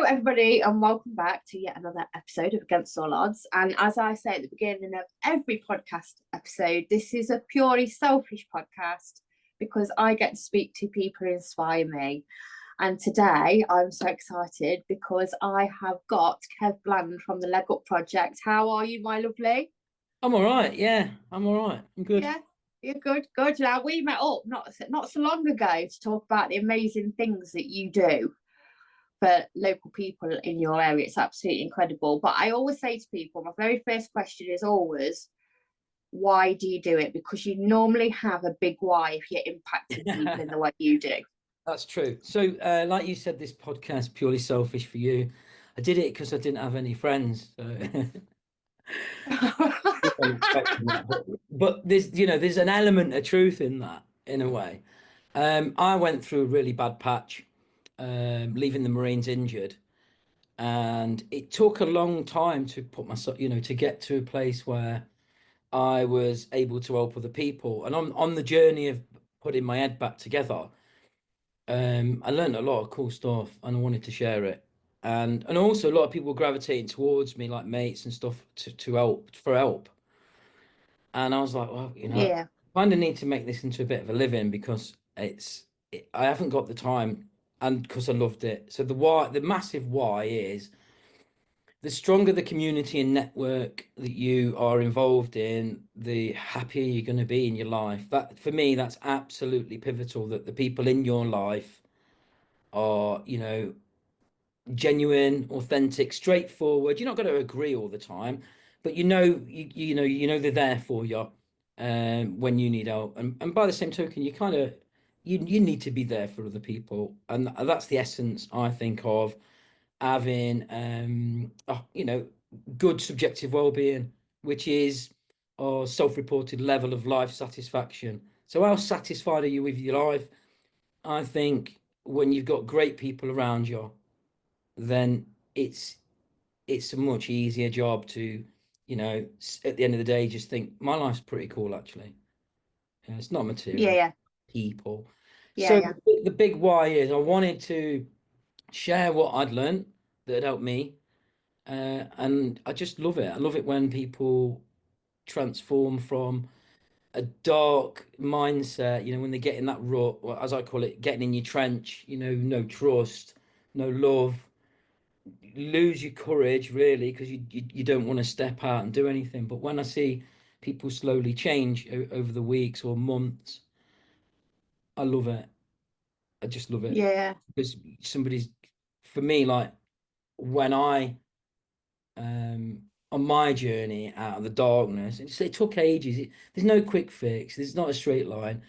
everybody, and welcome back to yet another episode of Against All Odds. And as I say at the beginning of every podcast episode, this is a purely selfish podcast because I get to speak to people who inspire me. And today I'm so excited because I have got Kev Bland from the Leg Up Project. How are you, my lovely? I'm all right. Yeah, I'm all right. I'm good. Yeah, you're good. Good. Now, we met up not so long ago to talk about the amazing things that you do for local people in your area. It's absolutely incredible. But I always say to people, my very first question is always, why do you do it? Because you normally have a big why if you're impacting people in the way you do. That's true. So, like you said, this podcast purely selfish for you. I did it because I didn't have any friends. So. But there's an element of truth in that, in a way. I went through a really bad patch, leaving the Marines injured, and it took a long time to put myself, to get to a place where I was able to help other people. And on the journey of putting my head back together, I learned a lot of cool stuff, and I wanted to share it. And also a lot of people gravitating towards me, like mates and stuff, to help. And I was like, well, Yeah. I kind of need to make this into a bit of a living because I haven't got the time, and because I loved it. So the massive why is, the stronger the community and network that you are involved in, the happier you're going to be in your life. That, for me, that's absolutely pivotal, that the people in your life are, genuine, authentic, straightforward. You're not going to agree all the time, but they're there for you when you need help. And by the same token, you need to be there for other people. And that's the essence, I think, of having good subjective well-being, which is our self-reported level of life satisfaction. So how satisfied are you with your life? I think when you've got great people around you, then it's a much easier job to, at the end of the day, just think my life's pretty cool, actually. It's not material, Yeah. people. So Yeah. the big why is I wanted to share what I'd learned that had helped me. And I just love it. I love it when people transform from a dark mindset, when they get in that rut, or as I call it, getting in your trench, no trust, no love, lose your courage, really, because you don't want to step out and do anything. But when I see people slowly change over the weeks or months, I love it. I just love it. Yeah. Because for me, like, when I on my journey out of the darkness, it took ages. There's no quick fix. There's not a straight line.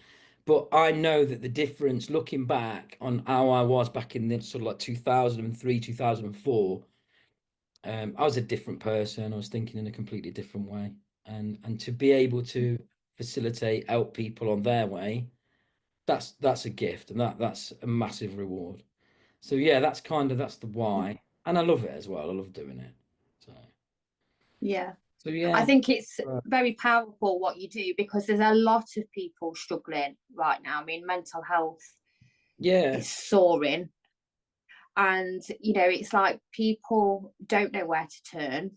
But I know that the difference, looking back on how I was back in the sort of like 2003, 2004, I was a different person. I was thinking in a completely different way. And to be able to facilitate, help people on their way, that's a gift, and that's a massive reward. So yeah, that's the why. And I love it as well. I love doing it. Yeah. So yeah. I think it's very powerful what you do, because there's a lot of people struggling right now. I mean, mental health is soaring. And, it's like people don't know where to turn.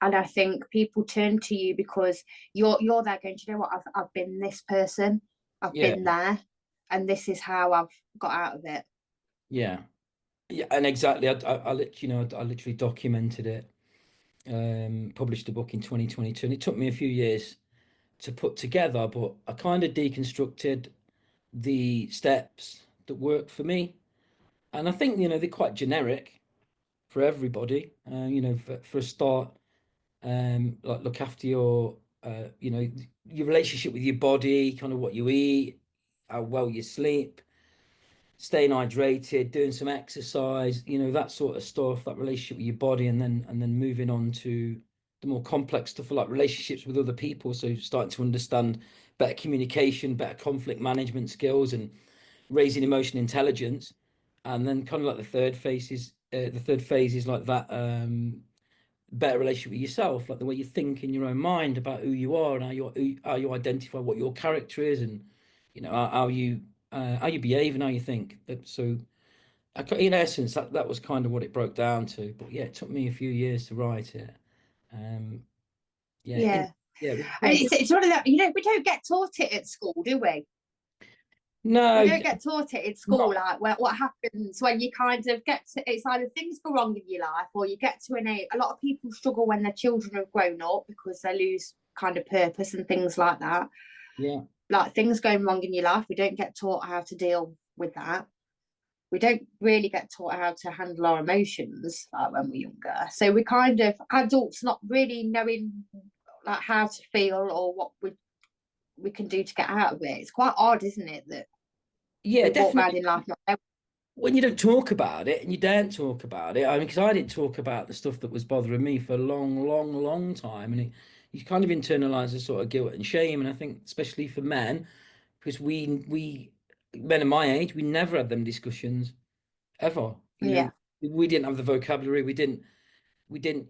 And I think people turn to you because you're there going, do you know what? I've been this person. I've been there. And this is how I've got out of it. Yeah. Yeah, and exactly. I literally documented it, published a book in 2022, and it took me a few years to put together, but I kind of deconstructed the steps that worked for me. And I think, they're quite generic for everybody. For a start, like, look after your, your relationship with your body, kind of what you eat, how well you sleep, staying hydrated, doing some exercise, that sort of stuff, that relationship with your body, and then moving on to the more complex stuff, like relationships with other people. So starting to understand better communication, better conflict management skills, and raising emotional intelligence. And then kind of like the third phase is like that, better relationship with yourself, like the way you think in your own mind about who you are, and how you identify what your character is, and how you behave and how you think. So in essence, that was kind of what it broke down to. But yeah, it took me a few years to write it. Yeah, Yeah. yeah, It's one of that, we don't get taught it at school, do we? no, We don't get taught it at school, not, like what happens when you kind of get to, it's either things go wrong in your life or you get to an age. A lot of people struggle when their children have grown up because they lose kind of purpose and things like that. yeah. Like things going wrong in your life, we don't get taught how to deal with that. We don't really get taught how to handle our emotions like when we're younger. So we kind of adults not really knowing like how to feel or what we can do to get out of it. It's quite odd, isn't it, that Yeah, we walk around definitely. in life not knowing. When you don't talk about it and you don't talk about it, I mean, because I didn't talk about the stuff that was bothering me for a long, long, long time, and you kind of internalize a sort of guilt and shame. And I think, especially for men, because we men of my age, we never had them discussions ever. Yeah, We didn't have the vocabulary, we didn't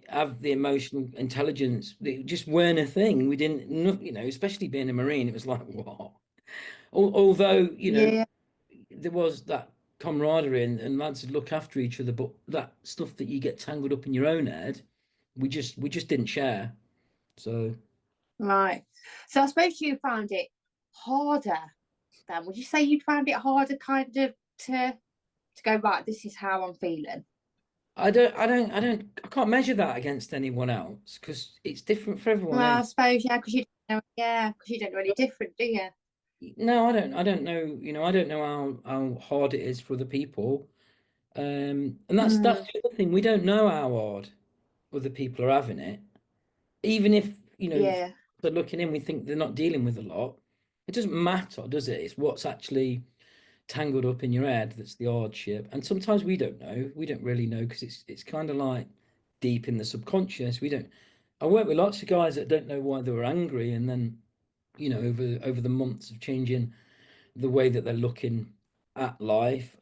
have the emotional intelligence. It just weren't a thing. We didn't, especially being a Marine, it was like, what? Although, yeah, there was that camaraderie and lads would look after each other, but that stuff that you get tangled up in your own head, we just didn't share. So right. So I suppose you found it harder then. Would you say you'd found it harder kind of to go, right, this is how I'm feeling? I can't measure that against anyone else because it's different for everyone. Well, And I suppose, yeah, because you don't know any different, do you? no, I don't know, I don't know how hard it is for other people. And that's Mm, the other thing. We don't know how hard other people are having it. Even if, yeah, they're looking in, we think they're not dealing with a lot. It doesn't matter, does it? It's what's actually tangled up in your head that's the hardship. And sometimes we don't know. We don't really know because it's kind of like deep in the subconscious. We don't. I work with lots of guys that don't know why they were angry, and then over the months of changing the way that they're looking at life,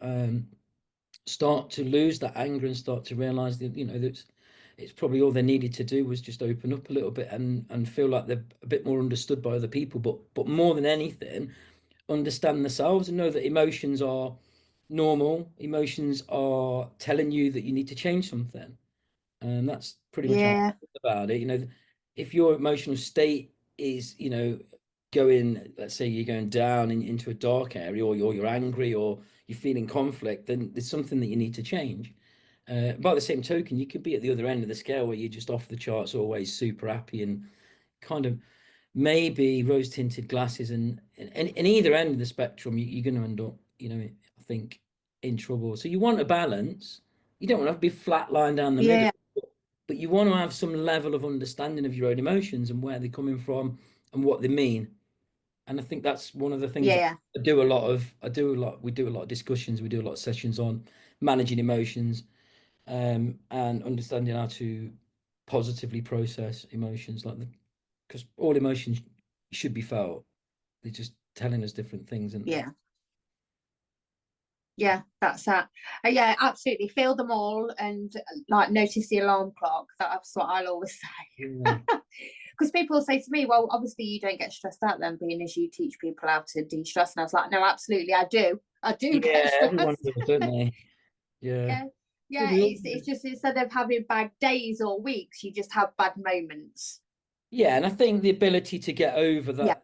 start to lose that anger and start to realize that that it's probably all they needed to do was just open up a little bit and feel like they're a bit more understood by other people, but more than anything understand themselves and know that emotions are normal. Emotions are telling you that you need to change something, and that's pretty much how I yeah, think about it. If your emotional state is going, let's say you're going down into a dark area, or you're angry, or you're feeling conflict, then there's something that you need to change. By the same token, you could be at the other end of the scale where you're just off the charts, always super happy and kind of maybe rose tinted glasses, and either end of the spectrum, you're going to end up, I think, in trouble. So you want a balance. You don't want to be flat line down the middle, yeah, but you want to have some level of understanding of your own emotions and where they're coming from and what they mean. And I think that's one of the things that yeah, we do a lot of discussions, we do a lot of sessions on managing emotions, and understanding how to positively process emotions, because all emotions should be felt. They're just telling us different things, aren't they? yeah. Yeah, that's that. Yeah, absolutely. Feel them all and like notice the alarm clock. That's what I'll always say. Yeah, Because people say to me, well, obviously you don't get stressed out then, being as you teach people how to de-stress. And I was like, no, absolutely, I do. I do get yeah, everyone stressed. does, don't they? Yeah. Yeah. Yeah, Yeah, we all it's do. just instead of having bad days or weeks, you just have bad moments. Yeah, and I think the ability to get over Yeah,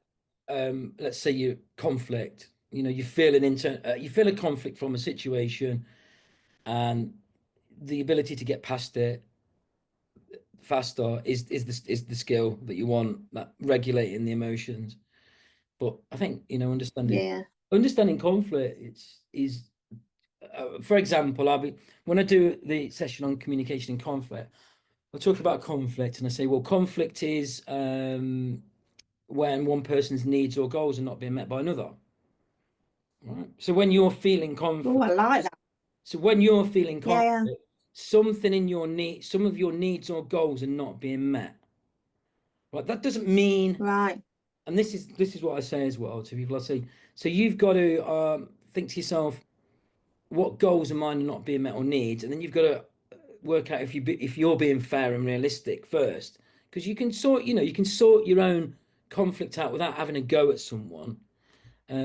that, let's say you conflict, you feel a conflict from a situation, and the ability to get past it faster is the skill that you want, that regulating the emotions. But I think, yeah, understanding conflict, is for example, when I do the session on communication and conflict, I talk about conflict and I say, well, conflict is when one person's needs or goals are not being met by another. Right? So when you're feeling oh, conflict, I like that. so when you're feeling Yeah, conflict, something in your need, some of your needs or goals are not being met. Right? That doesn't mean, right, and this is what I say as well to people. I say, so you've got to think to yourself, what goals of mine are not being met or needs, and then you've got to work out if you're being fair and realistic first, because you can sort your own conflict out without having a go at someone,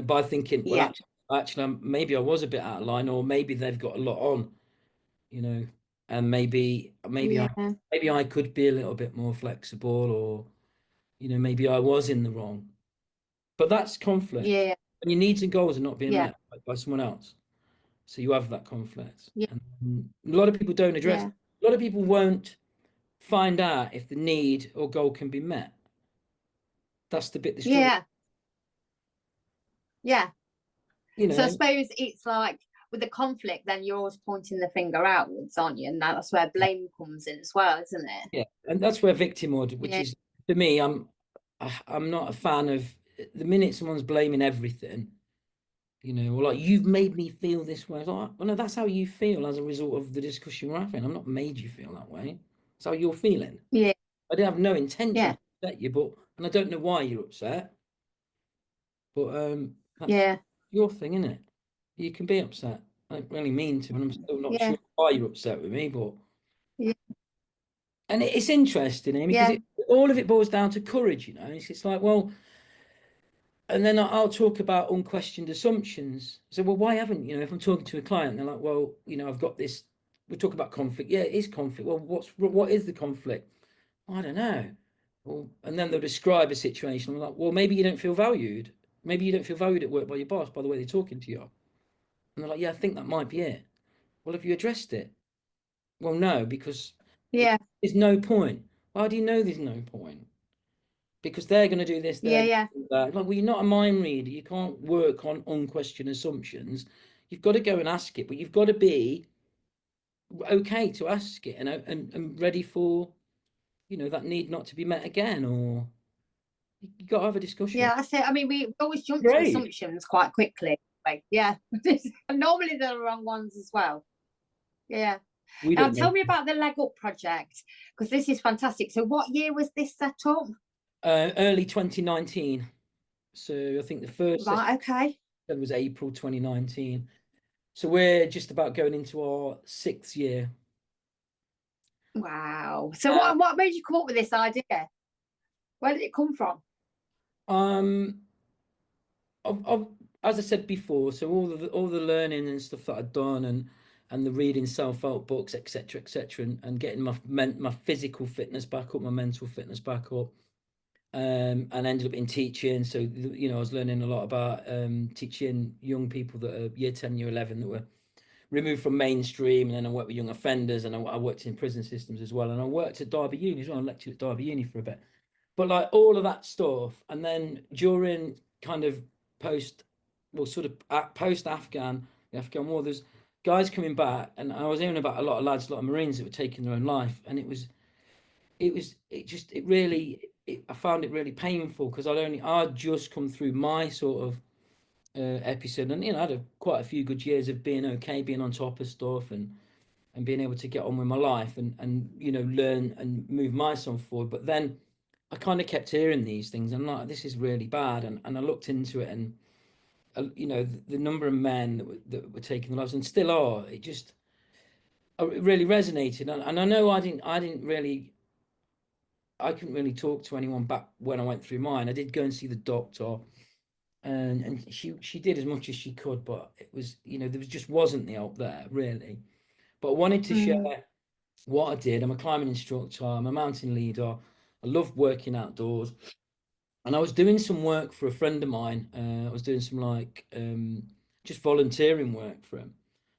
by thinking, well, yeah, actually, maybe I was a bit out of line, or maybe they've got a lot on, and maybe I could be a little bit more flexible, or maybe I was in the wrong. But that's conflict. Yeah. And your needs and goals are not being Yeah. met by someone else. So you have that conflict. Yeah. And a lot of people don't address it. A lot of people won't find out if the need or goal can be met. That's the bit they struggle. Yeah. So I suppose it's like with the conflict, then you're always pointing the finger outwards, aren't you? And that's where blame comes in as well, isn't it? Yeah, and that's where victimhood, which is, for me, I'm not a fan of the minute someone's blaming everything, or like, you've made me feel this way. Like, well, no, that's how you feel as a result of the discussion we're having. I'm not made you feel that way. That's how you're feeling. Yeah. I didn't have no intention to upset you, and I don't know why you're upset. But that's your thing, isn't it? You can be upset. I don't really mean to, and I'm still not sure why you're upset with me, but and it's interesting, Amy, because all of it boils down to courage, It's like, well, and then I'll talk about unquestioned assumptions. So, well, why haven't, if I'm talking to a client, they're like, well, I've got this, we talk about conflict. Yeah, it is conflict. Well, what is the conflict? I don't know. Well, and then they'll describe a situation. I'm like, well, maybe you don't feel valued. Maybe you don't feel valued at work by your boss, by the way they're talking to you. And they're like, yeah, I think that might be it. Well, have you addressed it? Well, no, because there's no point. Why do you know there's no point? Because they're going to do this, they're going to do that. Like, well, you're not a mind reader. You can't work on unquestioned assumptions. You've got to go and ask it, but you've got to be okay to ask it and ready for, that need not to be met again, or you got to have a discussion. Yeah, that's it. I mean, we always jump to assumptions quite quickly. Like, normally they're the wrong ones as well. Yeah. Now, tell me about the Leg Up project, because this is fantastic. So what year was this set up? Early 2019. So I think the first that was April 2019. So we're just about going into our 6th year. Wow. So what made you come up with this idea? Where did it come from? As I said before, so all the learning and stuff that I'd done, and the reading self-help books, etc., and getting my physical fitness back up, my mental fitness back up, and ended up in teaching. So I was learning a lot about teaching young people that are year 10, year 11 that were removed from mainstream, and then I worked with young offenders, and I worked in prison systems as well, and I worked at Derby Uni as well. I lectured at Derby Uni for a bit, but like all of that stuff, and then during kind of post Afghan, the Afghan war, there's guys coming back, and I was hearing about a lot of lads, a lot of Marines that were taking their own life, and I found it really painful, because I'd just come through my sort of episode, and I had quite a few good years of being okay, being on top of stuff, and being able to get on with my life, and learn and move myself forward. But then I kind of kept hearing these things, and like, this is really bad, and I looked into it, and the number of men that were taking their lives, and still are, it really resonated, and I know I couldn't really talk to anyone back when I went through mine. I did go and see the doctor, and she did as much as she could, but it was, there just wasn't the help there, really. But I wanted to share what I did. I'm a climbing instructor, I'm a mountain leader, I love working outdoors, and I was doing some work for a friend of mine. I was doing some just volunteering work for him,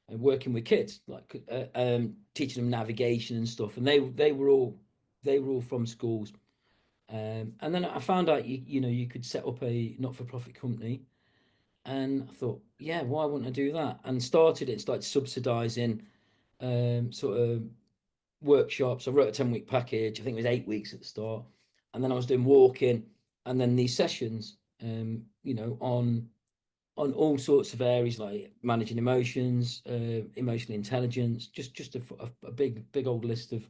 working with kids, like teaching them navigation and stuff, and they were all from schools. And then I found out you could set up a not-for-profit company, and I thought, yeah, why wouldn't I do that? And started it, started subsidizing sort of workshops. I wrote a 10-week package. I think it was 8 weeks at the start, and then I was doing walking, and then these sessions, on all sorts of areas, like managing emotions, emotional intelligence, just a big old list of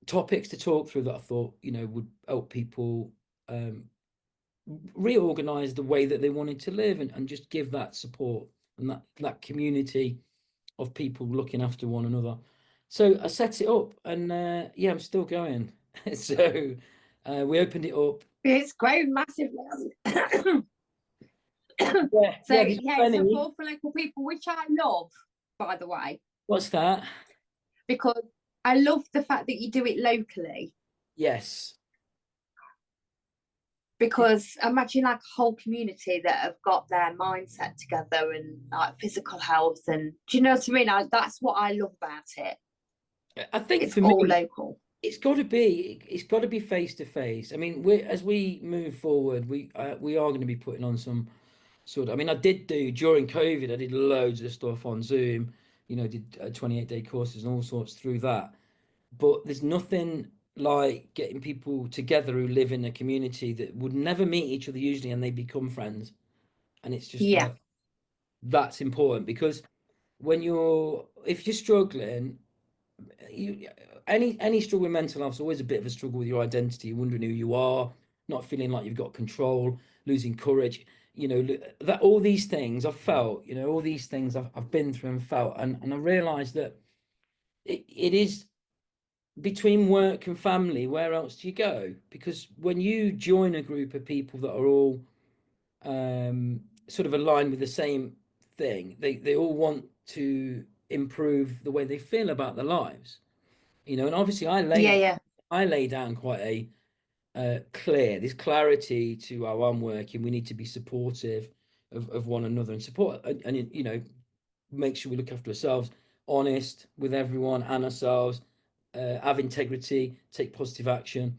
topics to talk through that I thought would help people reorganize the way that they wanted to live, and just give that support and that community of people looking after one another. So I set it up, and I'm still going. So we opened it up. It's grown massively. support for local people, which I love, by the way. What's that? Because I love the fact that you do it locally. Yes. Because imagine like a whole community that have got their mindset together and like physical health, and do you know what I mean? That's what I love about it. I think it's for all me, local. It's got to be face to face. I mean, as we move forward, we are going to be putting on some sort of. I mean, I did do during COVID. I did loads of stuff on Zoom. You know, did 28-day courses and all sorts through that. But there's nothing like getting people together who live in a community that would never meet each other usually, and they become friends. And it's just like that's important, because if you're struggling, any struggle with mental health is always a bit of a struggle with your identity, wondering who you are, not feeling like you've got control, losing courage. You know, that all these things I've felt, you know, all these things I've been through and felt, and I realized that it is between work and family, where else do you go? Because when you join a group of people that are all sort of aligned with the same thing, they all want to improve the way they feel about their lives. You know, and obviously I lay down quite a there's clarity to how I'm working. We need to be supportive of one another and support, and you know, make sure we look after ourselves, honest with everyone and ourselves, have integrity, take positive action.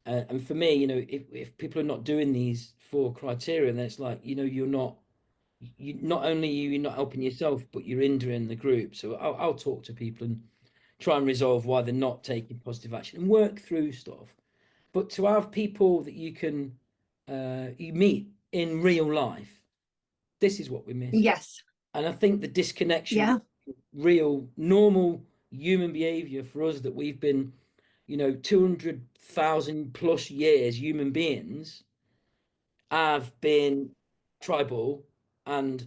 And for me, you know, if people are not doing these 4 criteria, then it's like, you know, not only you're not helping yourself, but you're hindering the group. So I'll talk to people and try and resolve why they're not taking positive action and work through stuff. But to have people that you meet in real life, this is what we miss. Yes. And I think the disconnection, real normal human behavior for us, that we've been, you know, 200,000 plus years, human beings have been tribal, and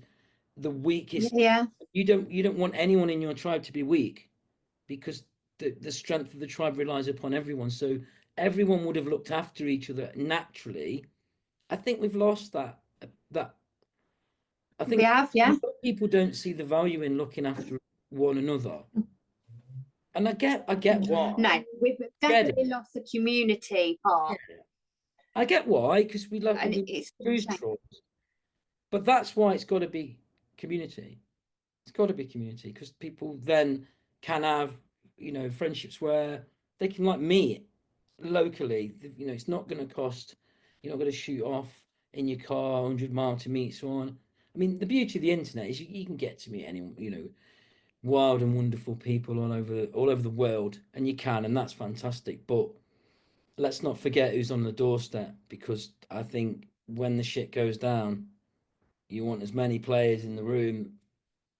the weakest. You don't want anyone in your tribe to be weak, because the strength of the tribe relies upon everyone. So everyone would have looked after each other naturally. I think we've lost that. I think people don't see the value in looking after one another. And I get why. No, we've definitely lost the community part. Yeah. I get why, because we lose trust. But that's why it's got to be community. It's got to be community, because people then can have, you know, friendships where they can like meet locally. You know, it's not going to cost. You're not going to shoot off in your car 100 miles to meet someone. I mean, the beauty of the internet is you can get to meet anyone, you know, wild and wonderful people all over the world, and you can, and that's fantastic. But let's not forget who's on the doorstep, because I think when the shit goes down, you want as many players in the room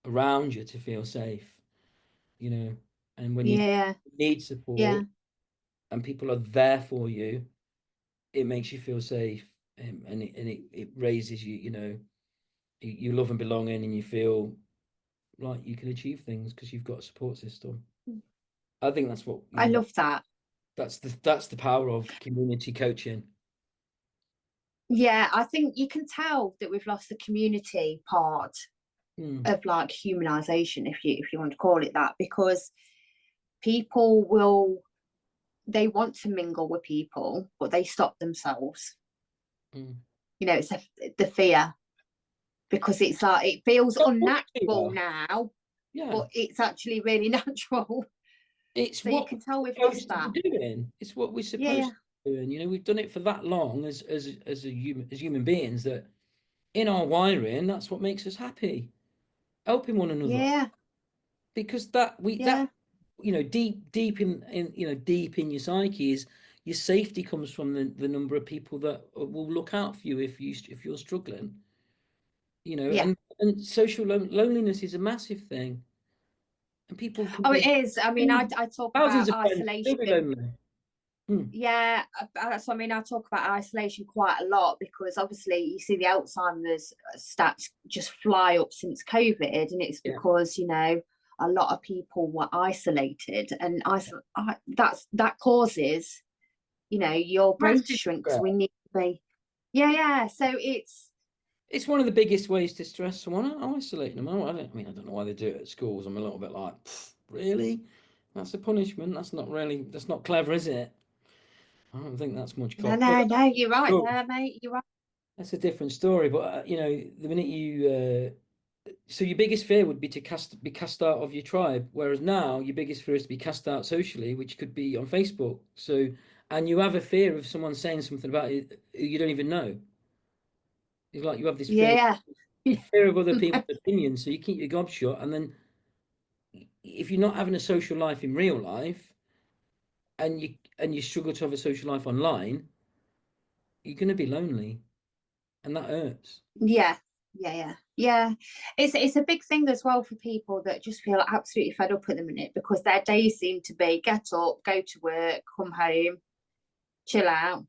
around you to feel safe, you know. And when you need support and people are there for you, it makes you feel safe, and it raises you, you know, you love and belonging, and you feel like you can achieve things because you've got a support system. I think that's what I love that. That's the power of community coaching. Yeah, I think you can tell that we've lost the community part of like humanization, if you want to call it that, because people they want to mingle with people, but they stop themselves. You know, it's the fear, because it's like it feels unnatural now, but it's actually really natural. It's so what you can tell we've lost that. Doing. It's what we're supposed to be doing. You know, we've done it for that long as human beings, that in our wiring, that's what makes us happy, helping one another. Yeah. Because that you know, deep in you know, deep in your psyche is your safety comes from the number of people that will look out for you if you're struggling. You know, and social loneliness is a massive thing. And people can it is. I mean, I talk about isolation. Yeah, so I mean, I talk about isolation quite a lot, because obviously you see the Alzheimer's stats just fly up since COVID, and it's because you know, a lot of people were isolated, and that causes, you know, your brain to shrink, because we need to be so it's one of the biggest ways to stress someone, isolating them. I don't know why they do it at schools. I'm a little bit like, really? That's a punishment. That's not clever, is it? I don't think that's much No, cost. But no, no, you're right there, mate. You're right. that's a different story. But the minute so your biggest fear would be to be cast out of your tribe, whereas now your biggest fear is to be cast out socially, which could be on Facebook. So, and you have a fear of someone saying something about you who you don't even know. It's like you have this Yeah. fear of other people's opinions, so you keep your gob shut, and then if you're not having a social life in real life, and you struggle to have a social life online, you're going to be lonely, and that hurts. Yeah. Yeah. It's a big thing as well for people that just feel absolutely fed up at the minute because their days seem to be get up, go to work, come home, chill out,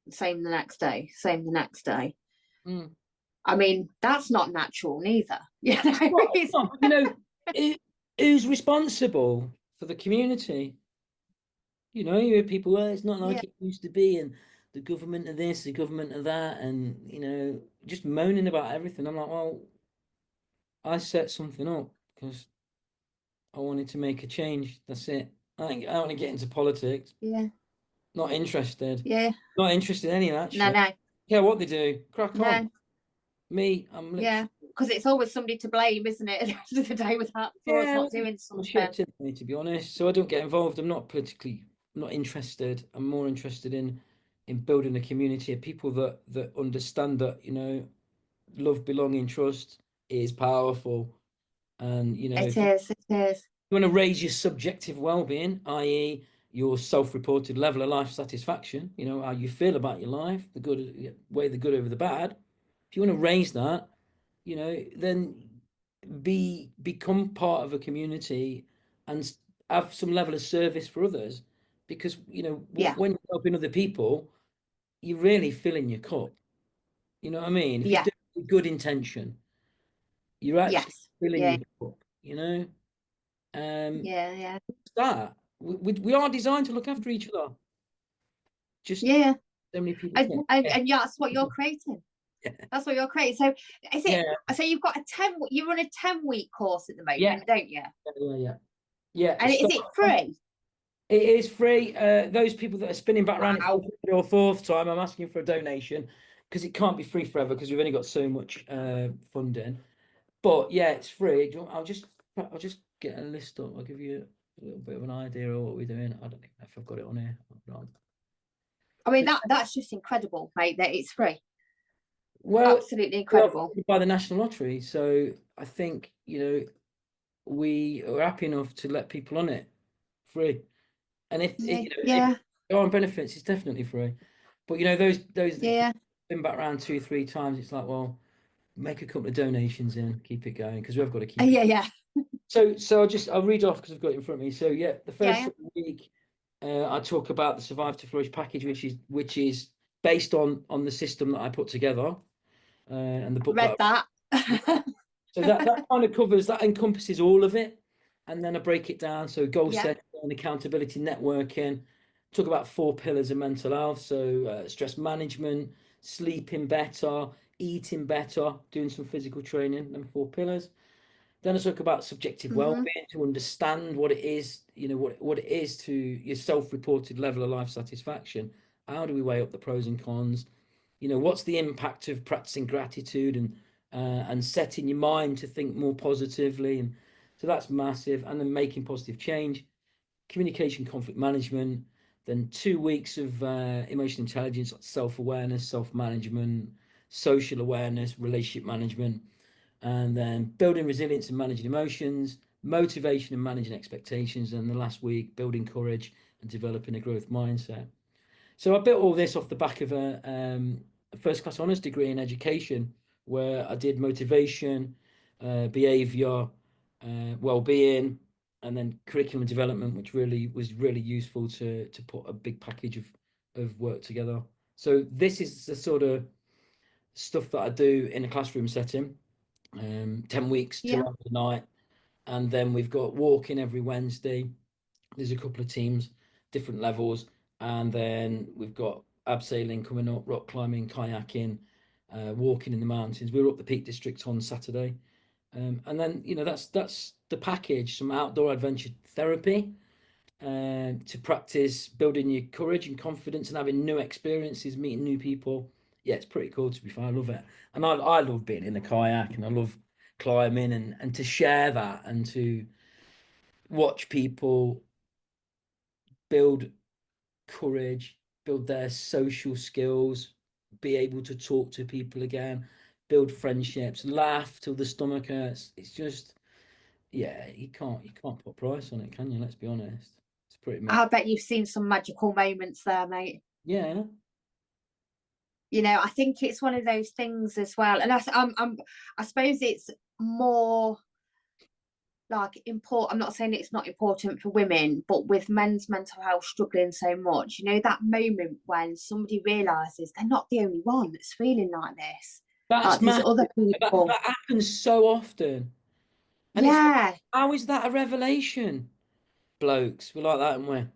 same the next day, same the next day. Mm. I mean, that's not natural neither. Who's responsible for the community? You hear people, well, it's not like it used to be, and the government of this, the government of that, and just moaning about everything. I'm like, well, I set something up because I wanted to make a change. That's it. I don't want to get into politics. Yeah. Not interested. Yeah. Not interested in any of that No, shit. no. Yeah, what they do, crack on. No. Me, I'm literally. Yeah. Because it's always somebody to blame, isn't it? At the end of the day with that for us not doing something. Shit in me, to be honest. So I don't get involved. I'm not interested. I'm more interested in building a community of people that understand that, love, belonging, trust is powerful. And It if you is. It is. want to raise your subjective well-being, i.e., your self-reported level of life satisfaction, how you feel about your life, the good, weigh the good over the bad. If you want to raise that, then become part of a community and have some level of service for others, because Yeah. when you're helping other people, you're really filling your cup. You know what I mean? If you Yeah. do it with good intention, you're actually Yes. filling Yeah. your cup. Yeah. That we are designed to look after each other. Just Yeah. so many people And, think. and, and yeah, that's what you're creating. Yeah. That's what you're creating. So is it? Yeah. So you've got you run a 10-week course at the moment, Yeah. don't you? Yeah. And is it free? It is free. Those people that are spinning back around it for the third or fourth time, I'm asking for a donation because it can't be free forever because we've only got so much funding. But yeah, it's free. I'll just get a list up. I'll give you a little bit of an idea of what we're doing. I don't even know if I've got it on here. I mean, that's just incredible, mate, that it's free. Well, absolutely incredible. By the National Lottery, so I think we are happy enough to let people on it free. And if there are benefits, it's definitely free. But those been back around 2-3 times, it's like, well, make a couple of donations in, keep it going, because we've got to keep it. Yeah. So I'll read off because I've got it in front of me. So the first week, I talk about the Survive to Flourish package, which is based on the system that I put together, and the book. Read that. So that kind of that encompasses all of it, and then I break it down. So goal setting and accountability, networking. Talk about 4 pillars of mental health. So stress management, sleeping better, eating better, doing some physical training, and 4 pillars. Then I talk about subjective well-being, to understand what it is, what it is to your self-reported level of life satisfaction. How do we weigh up the pros and cons? What's the impact of practicing gratitude and setting your mind to think more positively? And so that's massive. And then making positive change, communication, conflict management. Then 2 weeks of emotional intelligence, like self-awareness, self-management, social awareness, relationship management. And then building resilience and managing emotions, motivation and managing expectations. And the last week, building courage and developing a growth mindset. So I built all this off the back of a first class honours degree in education, where I did motivation, behaviour, well-being, and then curriculum development, which was really useful to put a big package of work together. So this is the sort of stuff that I do in a classroom setting. 10 weeks, 2 hours a night, and then we've got walking every Wednesday. There's a couple of teams, different levels, and then we've got abseiling coming up, rock climbing, kayaking, walking in the mountains. We were up the Peak District on Saturday, and then that's the package: some outdoor adventure therapy, to practice building your courage and confidence and having new experiences, meeting new people. Yeah, it's pretty cool, to be fair. I love it, and I love being in a kayak, and I love climbing, and to share that, and to watch people build courage, build their social skills, be able to talk to people again, build friendships, laugh till the stomach hurts. It's just, yeah, you can't put a price on it, can you? Let's be honest. It's pretty much. I bet you've seen some magical moments there, mate. Yeah. I think it's one of those things as well, and I suppose it's more like important. I'm not saying it's not important for women, but with men's mental health struggling so much, that moment when somebody realizes they're not the only one that's feeling like this. That's Like there's massive. other That, people. that happens so often. And it's like, Yeah, how is that a revelation? Blokes, we're like that, and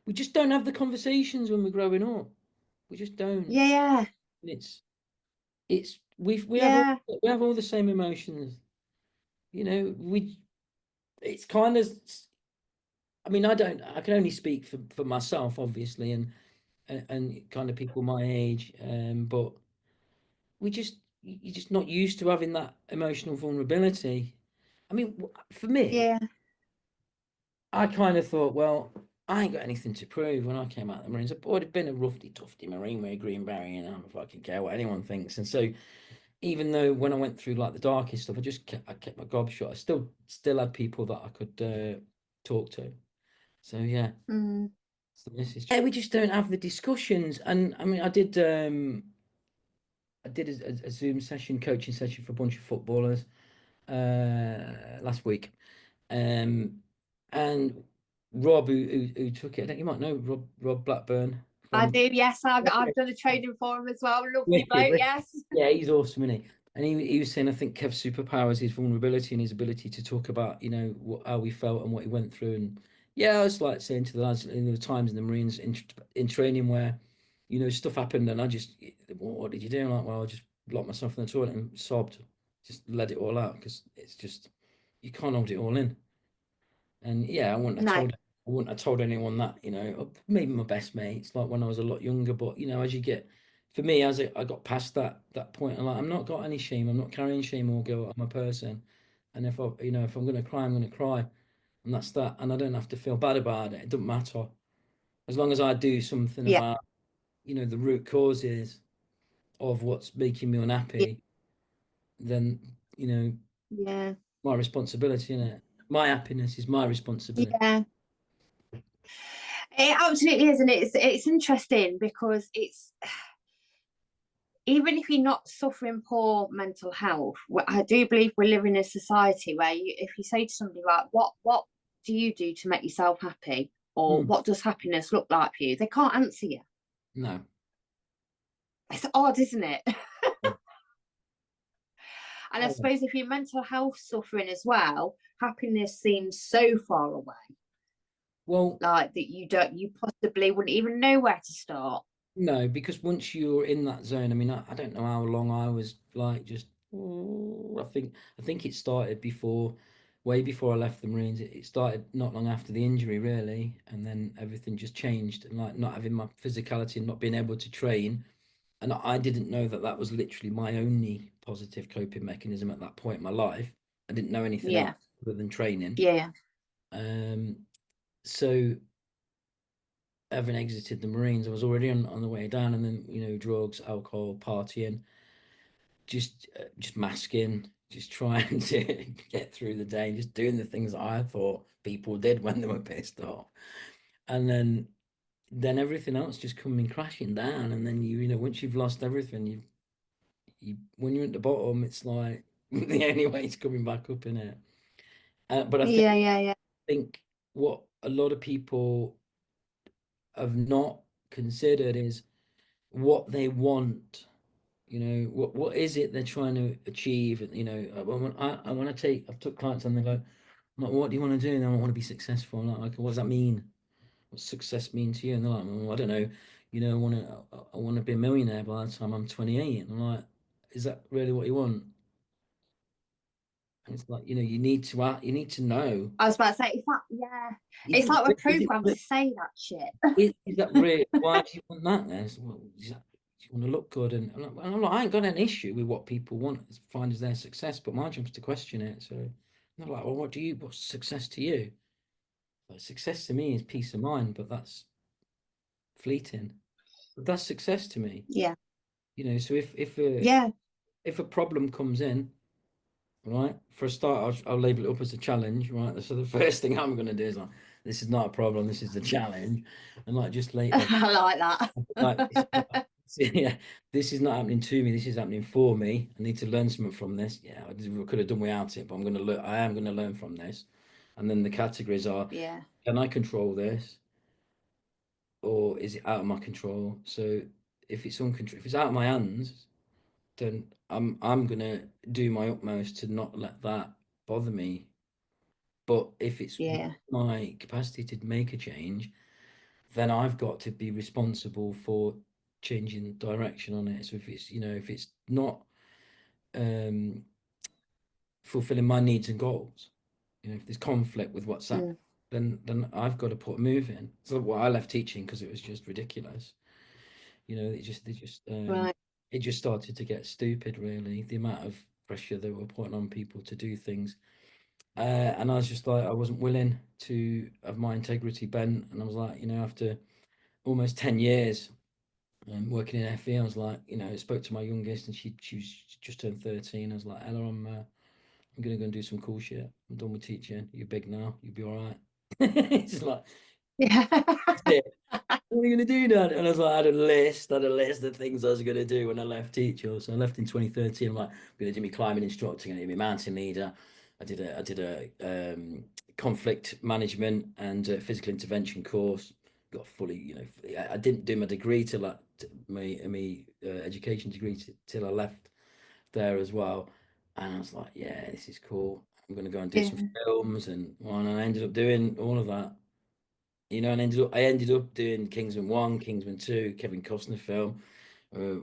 we just don't have the conversations when we're growing up. We just don't. yeah, And it's yeah, we have all the same emotions. We it's kind of, I mean, I can only speak for myself, obviously, and kind of people my age, but you're just not used to having that emotional vulnerability. I mean, for me, yeah, I kind of thought, well, I ain't got anything to prove when I came out of the Marines. I've already been a roughy, tufty Marine with a green beret, and I don't fucking care what anyone thinks. And so, even though when I went through like the darkest stuff, I kept my gob shut. I still had people that I could talk to. So yeah, mm. it's the message. Yeah, we just don't have the discussions. And I mean, I did a Zoom session, coaching session for a bunch of footballers last week. Um, and Rob, who took it, I think you might know Rob Blackburn I from. do. Yes, I've done a training for him as well. Lovely bloke. Wicked. Yes. Yeah, he's awesome, isn't he? And he was saying, I think Kev's superpower is his vulnerability and his ability to talk about, how he felt and what he went through. And yeah, I was like saying to the lads, the times in the Marines in training where, stuff happened, and I just, what did you do? I'm like, well, I just locked myself in the toilet and sobbed, just let it all out, because it's just, you can't hold it all in. And yeah, No. I wouldn't have told anyone that, maybe my best mates, like when I was a lot younger. But as you get, for me, as I got past that point, I'm not got any shame. I'm not carrying shame or guilt. I'm a person, and if I'm gonna cry, I'm gonna cry, and that's that. And I don't have to feel bad about it. It doesn't matter as long as I do something Yeah. about, the root causes of what's making me Yeah. unhappy. Then Yeah. my responsibility in it. My happiness is my responsibility. Yeah. It absolutely is, and it's interesting because it's even if you're not suffering poor mental health, I do believe we live in a society where if you say to somebody like, "What do you do to make yourself happy?" or Mm, "What does happiness look like for you?" they can't answer you. no. It's odd, isn't it? And I Oh, suppose if you're mental health suffering as well, happiness seems so far away, well, like that you possibly wouldn't even know where to start. no, because once you're in that zone, I mean, I don't know how long I was like just. I think it started way before I left the Marines. It started not long after the injury, really, and then everything just changed. And like not having my physicality and not being able to train, and I didn't know that was literally my only positive coping mechanism at that point in my life. I didn't know anything else Yeah, other than training. yeah, Um, so having exited the Marines, I was already on the way down, and then drugs, alcohol, partying, just masking, just trying to get through the day, just doing the things that I thought people did when they were pissed off, and then everything else just coming crashing down, and then once you've lost everything, you when you're at the bottom, it's like the only way it's coming back up in it. But I yeah, yeah, yeah, think what a lot of people have not considered is what they want. What is it they're trying to achieve? I've took clients and they go, like, what do you want to do? And I want to be successful. I'm like, okay, what does that mean? What success mean to you? And they're like, well, I don't know. you know, I want to be a millionaire by the time I'm 28. And I'm like, is that really what you want? And it's like, you know, you need to act, you need to know. I was about to say, it's like, yeah, Is it's it, like we're is it, programmed to say that shit. is that really, why do you want that then? Well, do you want to look good? And I'm like, I ain't got an issue with what people want to find as their success, but my job's to question it. So I'm like, well, what's success to you? Like, success to me is peace of mind, but that's fleeting. But that's success to me. Yeah, You know, so yeah, if a problem comes in, right, for a start, I'll label it up as a challenge, right? So the first thing I'm going to do is like, this is not a problem, this is a challenge, and like just later, I like like that. yeah, this is not happening to me, this is happening for me. I need to learn something from this. Yeah, I could have done without it, but I'm going to learn. I am going to learn from this. And then the categories are: Yeah, can I control this, or is it out of my control? So if it's uncontrol, if it's out of my hands, then I'm gonna do my utmost to not let that bother me. But if it's yeah, my capacity to make a change, then I've got to be responsible for changing direction on it. So if it's, you know, if it's not um, fulfilling my needs and goals, you know, if there's conflict with what's that, mm, then I've got to put a move in. So well, I left teaching because it was just ridiculous. You know, right, it just started to get stupid. Really, the amount of pressure they were putting on people to do things. And I was just like, I wasn't willing to have my integrity bent. And I was like, you know, after almost 10 years working in FE, I was like, you know, I spoke to my youngest and she was just turned 13. I was like, Ella, I'm going to go and do some cool shit. I'm done with teaching. You're big now. You'll be all right. It's like, yeah, that's it. What are you going to do, Dad? And I was like, I had a list of things I was going to do when I left teacher. So I left in 2013. I'm like, I'm going to do my climbing instructor, I'm going to be mountain leader. I did a conflict management and physical intervention course. Got fully, you know, I didn't do my degree till my education degree till I left there as well. And I was like, yeah, this is cool. I'm going to go and do some yeah, films, and I ended up doing all of that, you know, and I ended up doing Kingsman 1, Kingsman 2, Kevin Costner film. Uh,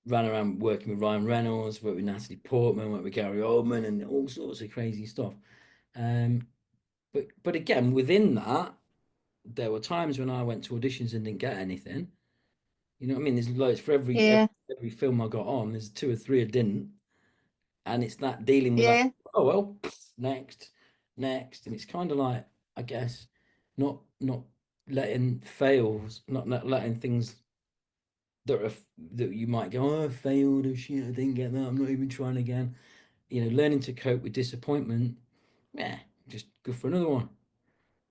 Ran around working with Ryan Reynolds, worked with Natalie Portman, worked with Gary Oldman, and all sorts of crazy stuff. Um, but again, within that, there were times when I went to auditions and didn't get anything. You know what I mean? There's loads for yeah, every film I got on. There's two or three I didn't, and it's that dealing with that. yeah, Oh well, next, next, and it's kind of like, I guess, not letting fails, not letting things that are that you might go, oh, I failed, oh shit, I didn't get that, I'm not even trying again. You know, learning to cope with disappointment, yeah, just go for another one.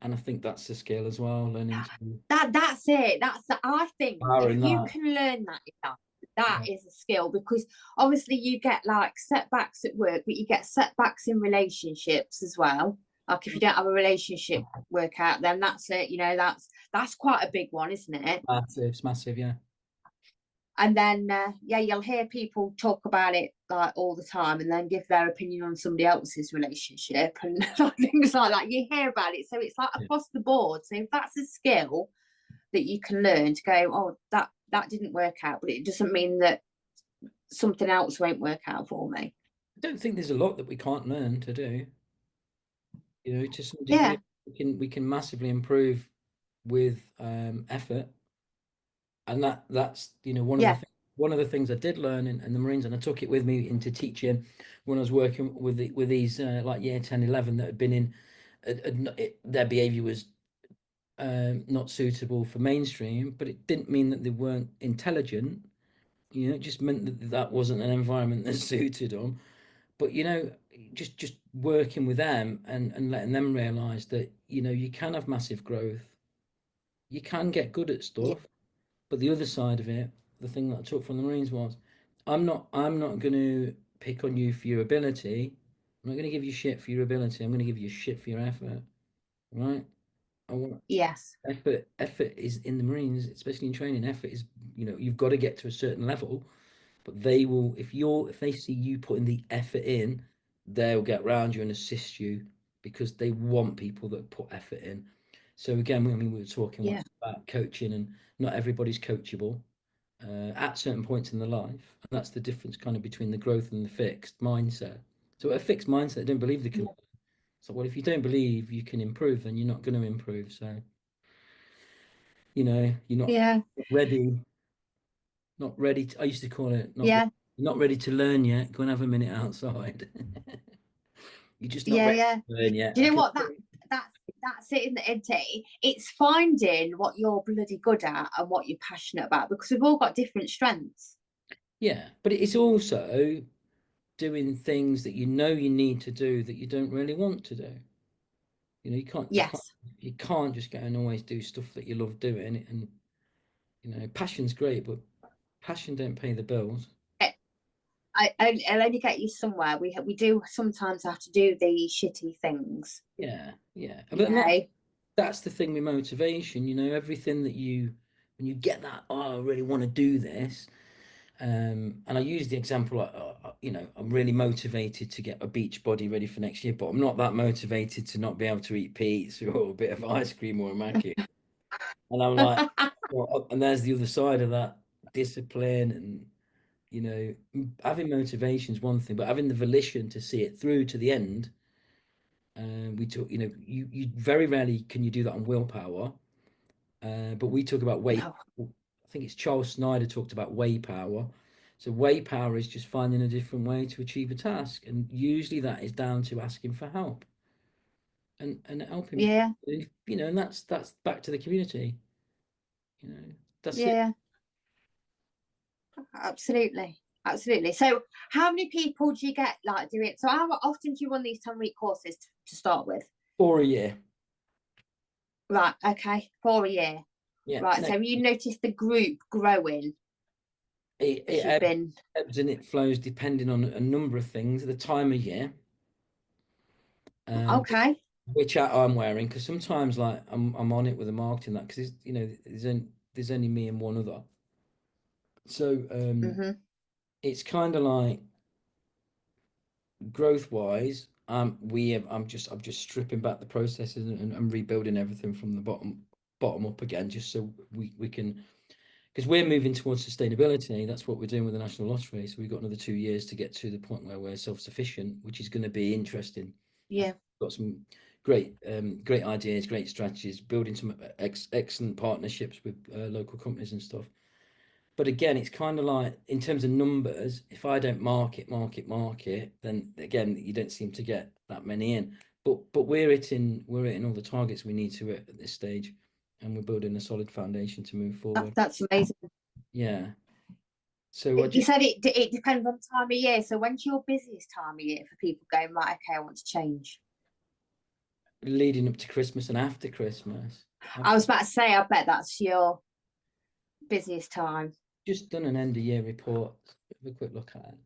And I think that's the skill as well, learning to that's it. I think power if in you that. can learn that, that Yeah. is a skill, because obviously you get like setbacks at work, but you get setbacks in relationships as well. Like if you don't have a relationship work out, then that's it. You know, that's quite a big one, isn't it? Massive, it's massive, yeah. And then yeah, you'll hear people talk about it like all the time, and then give their opinion on somebody else's relationship and things like that. You hear about it, so it's like Yeah. across the board. So if that's a skill that you can learn to go, oh, that didn't work out, but it doesn't mean that something else won't work out for me. I don't think there's a lot that we can't learn to do. You know, to some Yeah, degree, we can massively improve with effort. And that's, you know, yeah, one of the things I did learn in the Marines, and I took it with me into teaching when I was working with these like year 10, 11 that had been in their behavior was not suitable for mainstream, but it didn't mean that they weren't intelligent. You know, it just meant that that wasn't an environment that suited them. But you know, just working with them and letting them realize that, you know, you can have massive growth, you can get good at yeah, stuff. But the other side of it, the thing that I took from the Marines was, I'm not going to pick on you for your ability. I'm not going to give you shit for your ability. I'm going to give you shit for your effort, right? I want yes, effort. Effort is in the Marines, especially in training. Effort is, you know, you've got to get to a certain level, but they will, if they see you putting the effort in, they'll get round you and assist you because they want people that put effort in. So again, I mean, we were talking about coaching, and not everybody's coachable at certain points in their life, and that's the difference kind of between the growth and the fixed mindset. So a fixed mindset, they don't believe they can. So well, if you don't believe you can improve, then you're not going to improve. So you're not ready. Not ready to, I used to call it not ready to learn yet. Go and have a minute outside. You're just not ready to learn yet. Do you know what that's it, isn't it? It's finding what you're bloody good at and what you're passionate about, because we've all got different strengths. Yeah, but it's also doing things that you need to do that you don't really want to do. You can't just go and always do stuff that you love doing. And passion's great, but passion don't pay the bills. I'll only get you somewhere. We do sometimes have to do the shitty things. Yeah. But that's the thing with motivation. Everything that when you get that, I really want to do this. And I use the example, I'm really motivated to get a beach body ready for next year, but I'm not that motivated to not be able to eat pizza or a bit of ice cream or a Mackie. And I'm like, and there's the other side of that, discipline, and having motivation is one thing, but having the volition to see it through to the end. We talk, you very rarely can you do that on willpower, but we talk about way. No. I think it's Charles Snyder talked about way power. So way power is just finding a different way to achieve a task, and usually that is down to asking for help and helping. Yeah. And that's back to the community. That's it. Absolutely. So how many people do you get like do it? So how often do you run these 10-week courses to start with? 4 a year. Right. Okay. 4 a year. Yeah. Right. So have you noticed the group growing? It ebbs and it flows depending on a number of things, the time of year. Okay. Which hat I'm wearing, because sometimes like I'm on it with the marketing that, because there's only me and one other. So it's kind of like growth wise, I'm just stripping back the processes and rebuilding everything from the bottom up again, just so we can, because we're moving towards sustainability. That's what we're doing with the National Lottery. So we've got another 2 years to get to the point where we're self-sufficient, which is going to be interesting. Yeah. Got some great ideas, great strategies, building some excellent partnerships with local companies and stuff. But again, it's kind of like, in terms of numbers, if I don't market, then again, you don't seem to get that many in. But we're hitting all the targets we need to hit at this stage, and we're building a solid foundation to move forward. That's amazing. Yeah. So you said it depends on time of year. So when's your busiest time of year for people going, right, okay, I want to change? Leading up to Christmas and after Christmas. I was about to say, I bet that's your busiest time. Just done an end of year report. Have a quick look at it,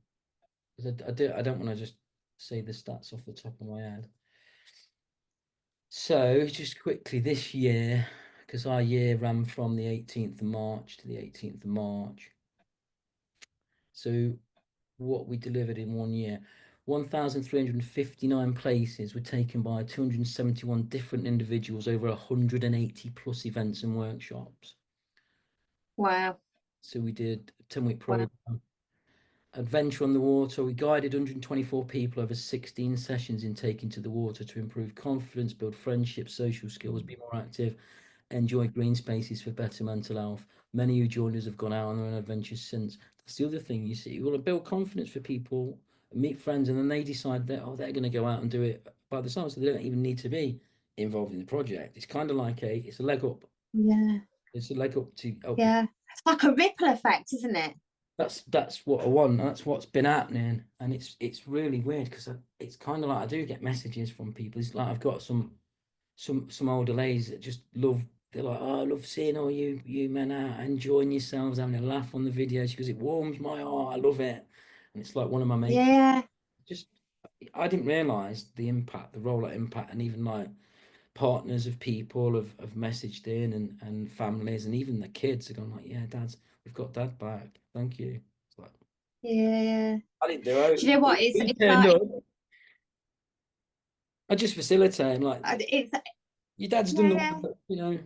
because I don't want to just say the stats off the top of my head. So just quickly, this year, because our year ran from the 18th of March to the 18th of March. So what we delivered in 1 year, 1,359 places were taken by 271 different individuals over 180 plus events and workshops. Wow. So we did a 10-week program. Wow. Adventure on the water. We guided 124 people over 16 sessions in taking to the water to improve confidence, build friendships, social skills, be more active, enjoy green spaces for better mental health. Many who joined us have gone out on their own adventures since. That's the other thing, you see. You want to build confidence for people, meet friends, and then they decide that, they're going to go out and do it by themselves, so they don't even need to be involved in the project. It's kind of like it's a leg up. Yeah. It's a leg up to help. Yeah. It's like a ripple effect, isn't it? That's what I want. That's what's been happening, and it's really weird, because it's kind of like, I do get messages from people. It's like I've got some older ladies that just love. They're like, oh, I love seeing all you men out enjoying yourselves, having a laugh on the videos, because it warms my heart. I love it, and it's like one of my mates. Yeah. Just I didn't realise the impact, the rollout impact, and even like partners of people have messaged in, and families, and even the kids have gone like, yeah, we've got dad back, thank you. It's like, yeah, I didn't do it. Do you know what it's like? I just facilitate, like Your dad's done the Yeah, work, you know.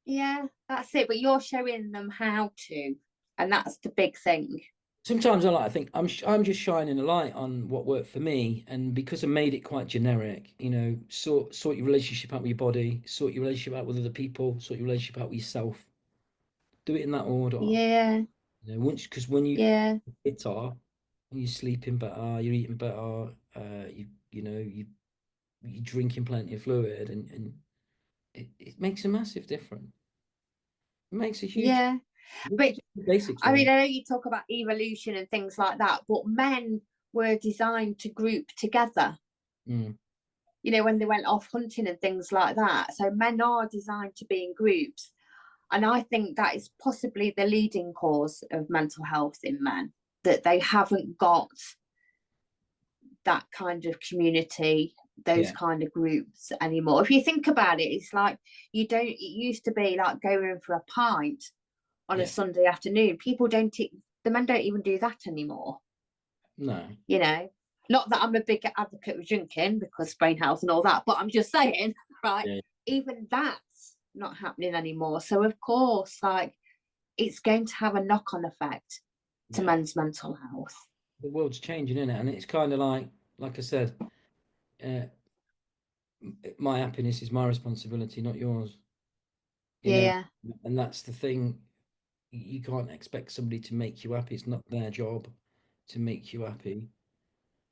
yeah, that's it. But you're showing them how to, and that's the big thing. Sometimes I like, I think I'm just shining a light on what worked for me, and because I made it quite generic, you know, sort your relationship out with your body, sort your relationship out with other people, sort your relationship out with yourself. Do it in that order. Yeah, You know, once because when you yeah, it are, you're sleeping better, you're eating better, you know you're drinking plenty of fluid, and it makes a massive difference. It makes a huge yeah. But just a basic I mean, change. I know you talk about evolution and things like that, but men were designed to group together. Mm, You know, when they went off hunting and things like that. So men are designed to be in groups. And I think that is possibly the leading cause of mental health in men, that they haven't got that kind of community, those yeah, kind of groups anymore. If you think about it, it's like you don't, it used to be like going for a pint on a yeah, Sunday afternoon. People don't, the men don't even do that anymore, no, you know. Not that I'm a big advocate of drinking because brain health and all that, but I'm just saying, right? yeah, Even that's not happening anymore. So, of course, like it's going to have a knock on effect to yeah. men's mental health. The world's changing, isn't it? And it's kind of like I said, uh, my happiness is my responsibility, not yours. You know, Yeah, and that's the thing. You can't expect somebody to make you happy. It's not their job to make you happy.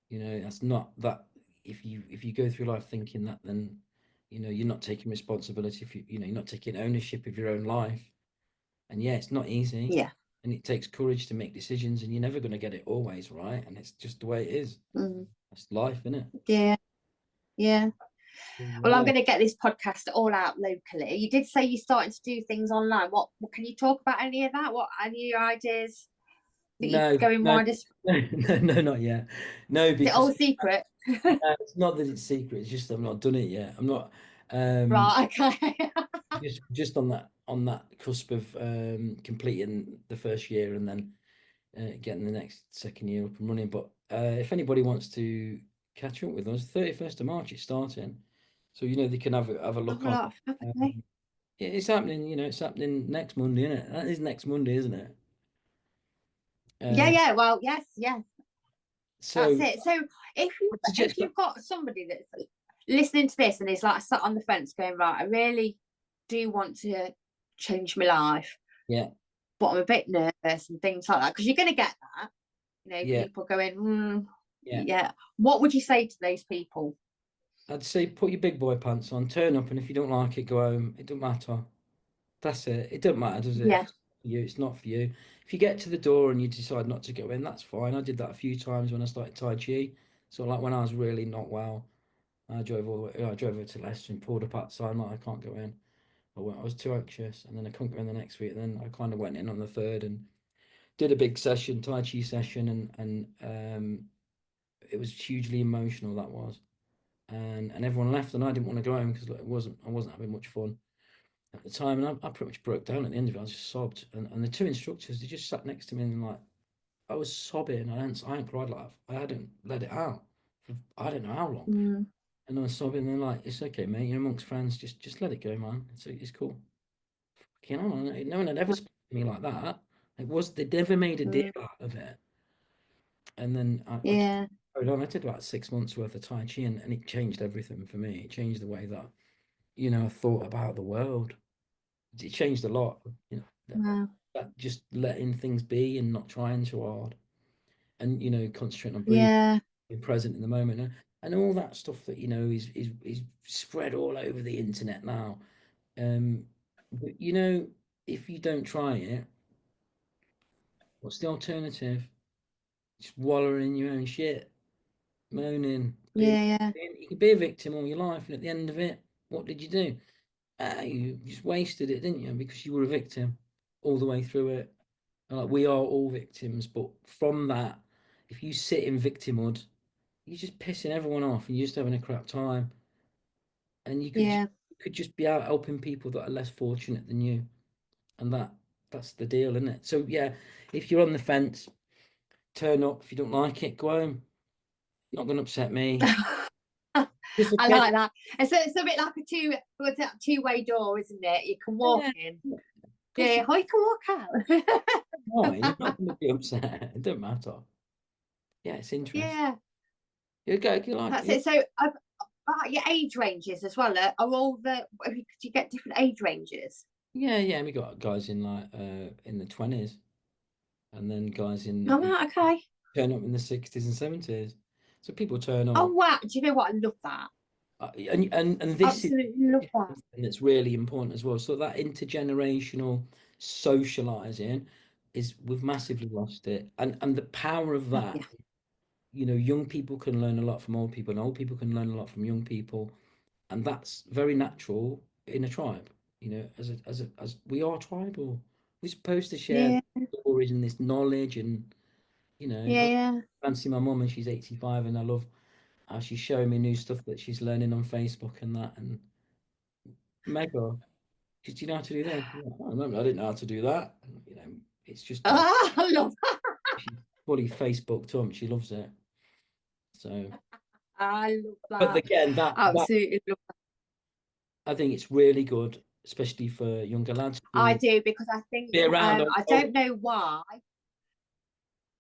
You know, that's not that. If you go through life thinking that, then you know you're not taking responsibility. If you know you're not taking ownership of your own life. And yeah, it's not easy, yeah, and and it takes courage to make decisions, and you're never going to get it always right. And it's just the way it is. mm, That's life, isn't it? yeah, yeah. Well, I'm Yeah. going to get this podcast all out locally. You did say you're starting to do things online. What can you talk about any of that? What any of your ideas that you're No, going no, wider? Is no, not yet. No, it because all secret? it's not that it's secret. It's just I've not done it yet. I'm not. Um, Right, okay. just on that cusp of completing the first year and then getting the next second year up and running. But if anybody wants to catch up with us, 31st of March it's starting, so you know they can have a Oh, look on. right, okay. It's happening. You know, it's happening next Monday, isn't it? That is next Monday, isn't it? Yeah, Uh, yeah. Well, yes, yeah. That's so it. So if suggest that. you've got somebody that's listening to this and is like sat on the fence going, right, I really do want to change my life, Yeah, but I'm a bit nervous and things like that, because you're going to get that, you know, yeah, people going, yeah. yeah. What would you say to those people? I'd say put your big boy pants on, turn up, and if you don't like it, go home. It don't matter. That's it. It don't matter, does it? If Yeah. it's not for you, it's not for you. If you get to the door and you decide not to go in, that's fine. I did that a few times when I started Tai Chi. So like when I was really not well, I drove all the way. I drove over to Leicester and pulled up outside. I'm like, I can't go in. I was too anxious, and then I couldn't go in the next week. And then I kind of went in on the third and did a big session, Tai Chi session, and it was hugely emotional. That was, and everyone left, and I didn't want to go home because like, I wasn't having much fun at the time, and I pretty much broke down at the end of it. I just sobbed, and the two instructors they just sat next to me and like I was sobbing. I hadn't cried like I hadn't let it out for I don't know how long, Mm, and I was sobbing. And they're like, "It's okay, mate. You're amongst friends. Just let it go, man. It's cool." You know, no one had ever spoken to me like that. They never made a deal mm, out of it. And then I just yeah. carried on. I did about 6 months worth of Tai Chi, and it changed everything for me. It changed the way that you know I thought about the world. It changed a lot. You know, Wow. that just letting things be and not trying too hard, and you know concentrating on breathing, Yeah. being present in the moment, and all that stuff that you know is spread all over the internet now. But you know, if you don't try it, what's the alternative? Just wallowing in your own shit, moaning, Yeah. Yeah. you can be a victim all your life, and at the end of it, what did you do? You just wasted it, didn't you? Because you were a victim all the way through it. Like we are all victims, but from that, if you sit in victimhood, you're just pissing everyone off, and you're just having a crap time. And Yeah. you could just be out helping people that are less fortunate than you, and that's the deal, isn't it? So yeah, if you're on the fence, turn up. If you don't like it, go home. Not going to upset me. I like that. It's a bit like a two-way door, isn't it? You can walk in. Yeah, or you can walk out. Fine, you're not going to be upset. It doesn't matter. Yeah, it's interesting. Yeah. That's it. So, your age ranges as well. Are all do you get different age ranges? Yeah. We got guys in like in the 20s, and then guys in Okay. turn up in the 60s and 70s. So people turn up. Oh wow! Do you know what? I love that. And this absolutely love that. And it's really important as well. So that intergenerational socializing we've massively lost it, and the power of that. Yeah. Young people can learn a lot from old people, and old people can learn a lot from young people, and that's very natural in a tribe. As we are tribal, we're supposed to share stories and this knowledge, and Yeah. fancy my mum, and she's 85, and I love how she's showing me new stuff that she's learning on Facebook and that, and mega. Do you know how to do that? I remember I didn't know how to do that. And, it's just I love that. She's fully Facebooked up. She loves it. So I love that. But again, absolutely love that. I think it's really good, especially for younger lads. I do, because I think I don't know why.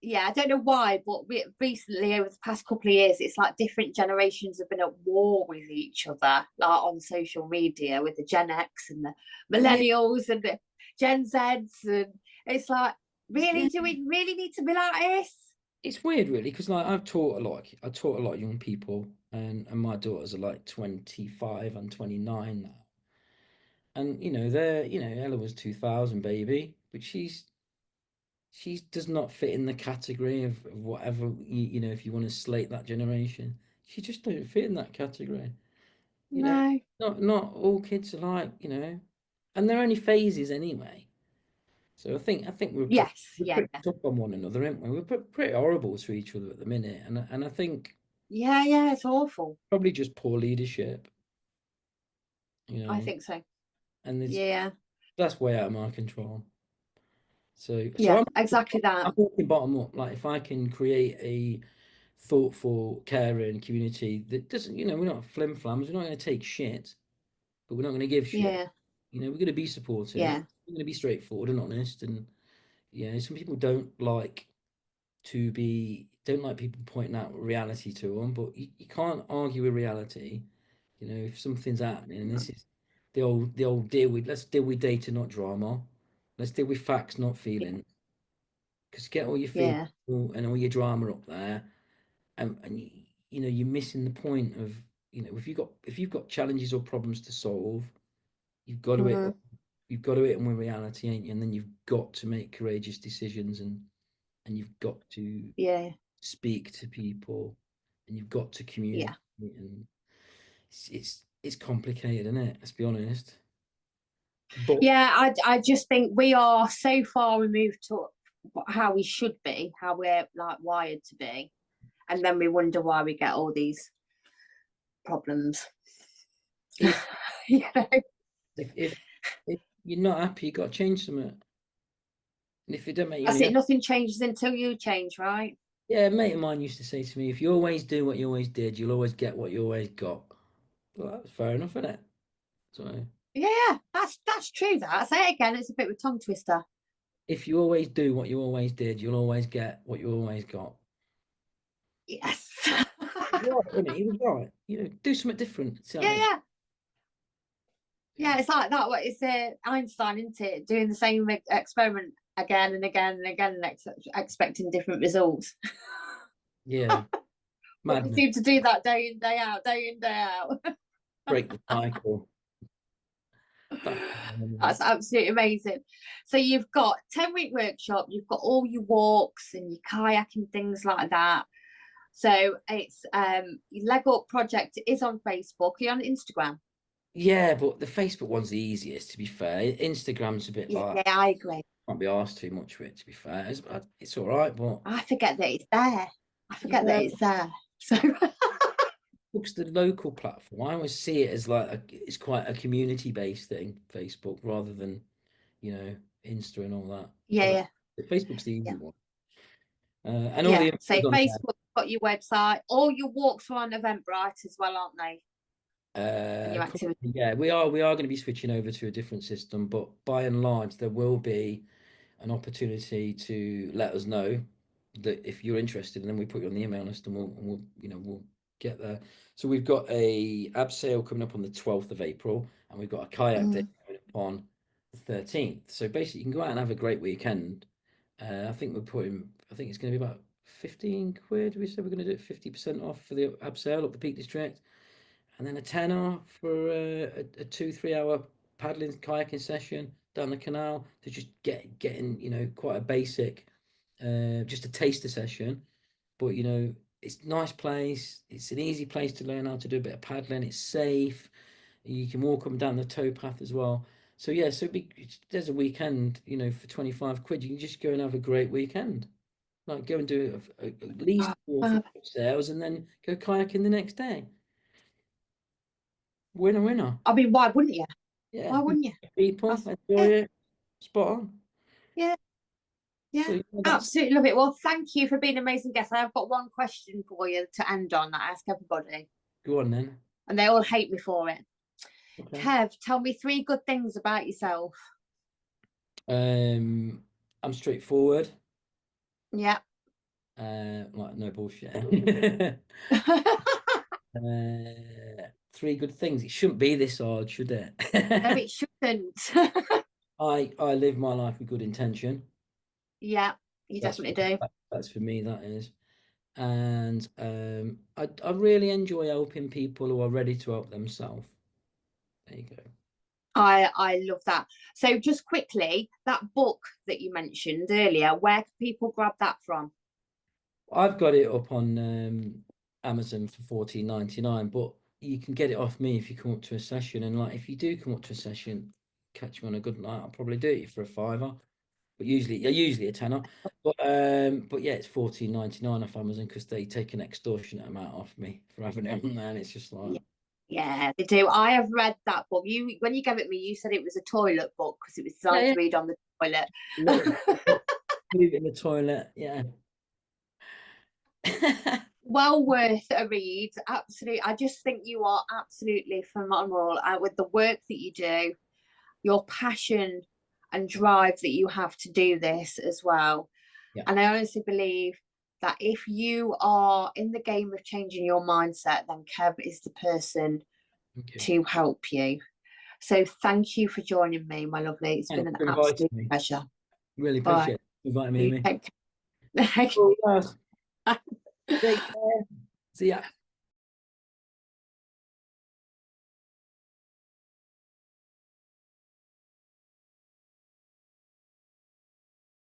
Yeah, I don't know why, but recently, over the past couple of years, it's like different generations have been at war with each other, like on social media, with the Gen X and the millennials and the Gen Zs, and it's like, really, do we really need to be like this? It's weird, really, because like I taught a lot of young people, and my daughters are like 25 and 29 now, and they're Ella was 2000 baby, but she does not fit in the category of whatever if you want to slate that generation, she just don't fit in that category. Not all kids are like, and they're only phases anyway. So I think we're pretty tough on one another, aren't we? We're pretty horrible to each other at the minute, and I think it's awful. Probably just poor leadership. I think so. And that's way out of my control. So exactly that. I'm walking bottom up. Like, if I can create a thoughtful, caring community that doesn't, we're not flim flams. We're not going to take shit, but we're not going to give shit. We're going to be supportive. We're going to be straightforward and honest. And some people don't like people pointing out reality to them, but you can't argue with reality. If something's happening, and this is the old let's deal with data, not drama. Let's deal with facts, not feelings. Because get all your feelings and all your drama up there, and you're missing the point of, if you've got challenges or problems to solve, you've got to hit them with reality, ain't you? And then you've got to make courageous decisions, and you've got to speak to people, and you've got to communicate. And it's complicated, isn't it? Let's be honest. But I just think we are so far removed to how we should be, how we're like wired to be, and then we wonder why we get all these problems. If you're not happy, you got to change something. And if you don't make nothing changes until you change, right? Yeah, a mate of mine used to say to me, if you always do what you always did, you'll always get what you always got. Well, that's fair enough, isn't it? So that's true. That, say it again, it's a bit of a tongue twister. If you always do what you always did, you'll always get what you always got. Yes. He was right. Do something different. Yeah, it's like that. What is Einstein, isn't it? Doing the same experiment again and again and again, and expecting different results. Yeah. But we seem to do that day in, day out, day in, day out. Break the cycle. That's absolutely amazing. So you've got 10-week workshop, you've got all your walks and your kayaking, things like that. So it's your Leg Up project is on Facebook. Are you on Instagram? Yeah, but the Facebook one's the easiest, to be fair. Instagram's a bit like... Yeah, I agree. Can't be asked too much for it, to be fair. It's all right, but... I forget that it's there. That it's there. So... Facebook's the local platform. I always see it as like it's quite a community-based thing, Facebook, rather than, Insta and all that. Yeah. Facebook's the easy one. And all the so Facebook's got your website. All your walks are on Eventbrite as well, aren't they? Your activity. Yeah, we are going to be switching over to a different system, but by and large, there will be an opportunity to let us know that if you're interested, and then we put you on the email list, and we'll get there. So we've got a abseil coming up on the 12th of April, and we've got a kayak day coming up on the 13th. So basically, you can go out and have a great weekend. I think it's going to be about 15 quid. We said we're going to do it 50% off for the abseil up the Peak District, and then a tenner for a 2-3 hour paddling kayaking session down the canal to just getting quite a basic, just a taster session. But it's a nice place. It's an easy place to learn how to do a bit of paddling. It's safe. You can walk them down the towpath as well. So yeah, there's a weekend, for 25 quid. You can just go and have a great weekend. Like go and do at least 4 sails and then go kayaking the next day. Winner, winner. I mean, why wouldn't you? Yeah. Why wouldn't you? People enjoy it. Spot on. Yeah. Yeah. So, absolutely love it. Well, thank you for being an amazing guest. I've got one question for you to end on that I ask everybody. Go on then. And they all hate me for it. Okay. Kev, tell me 3 good things about yourself. I'm straightforward. Yeah. Like no bullshit. 3 good things. It shouldn't be this hard, should it? No, it shouldn't. I live my life with good intention. Yeah, you definitely do. That's for me, that is. And I really enjoy helping people who are ready to help themselves. There you go. I love that. So just quickly, that book that you mentioned earlier, where can people grab that from? I've got it up on Amazon for $14.99, but you can get it off me if you come up to a session. And like, if you do come up to a session, catch me on a good night, I'll probably do it for a £5. But usually a tenner. But yeah, it's $14.99 off Amazon because they take an extortionate amount off me for having it on there. And it's just like, yeah, they do. I have read that book. When you gave it me, you said it was a toilet book because it was designed to read on the toilet. Move it in the toilet, yeah. Well worth a read. Absolutely. I just think you are absolutely phenomenal with the work that you do, your passion and drive that you have to do this as well. Yeah. And I honestly believe that if you are in the game of changing your mindset, then Kev is the person to help you. So thank you for joining me, my lovely. It's been an absolute pleasure. Really appreciate it. Inviting me. Take care. Take care. See ya.